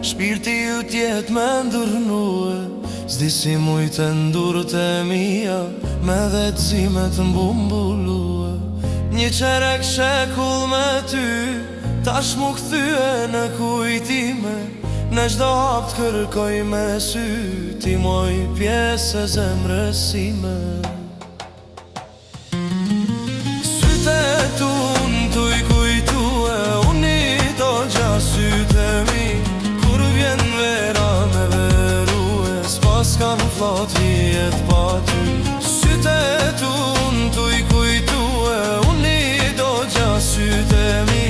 Shpirti ju tjet me ndërnue, s'di si mujtë ndurët e mija, me dhe të zimet mbumbulue. Një qerek shekull me ty, tash mu këthyë në kujtime, në gjdo hap të kërkoj me sy, ti moj pjesë e zemrësime. Syte tunë t'u i kujtue, unë i do gja syte mi, vjen vera me verue, s'pas kanë flot vjet pa ty. Syte tunë t'u i kujtue, unë i do gja syte mi,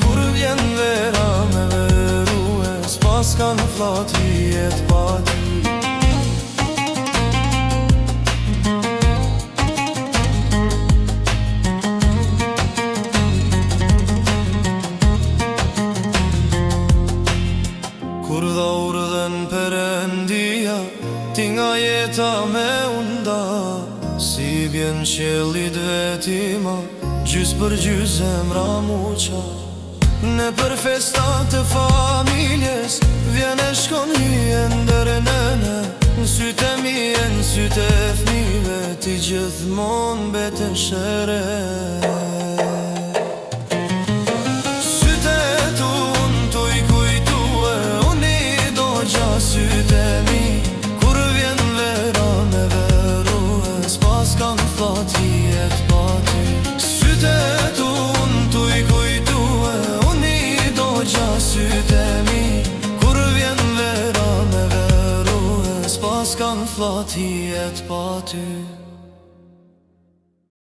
kur vjen vera me verue, s'pas kanë flot vjet pa ty. Kur dhorë dhe në Perëndia, ti nga jeta me unda, si bjen qelit vetima, gjys për gjys zemra muqa. Në për festat të familjes, vjen e shkon hyen dërë nëne, në syte mi e në syte fmive, ti gjithmon bete shere. Syte mi, kur vjen vera me verue, s'pas kanë flot vjet pa ty. Syte tunë t'u i kujtue, unë i do gja syte mi, kur vjen vera me verue, s'pas kanë flot vjet pa ty.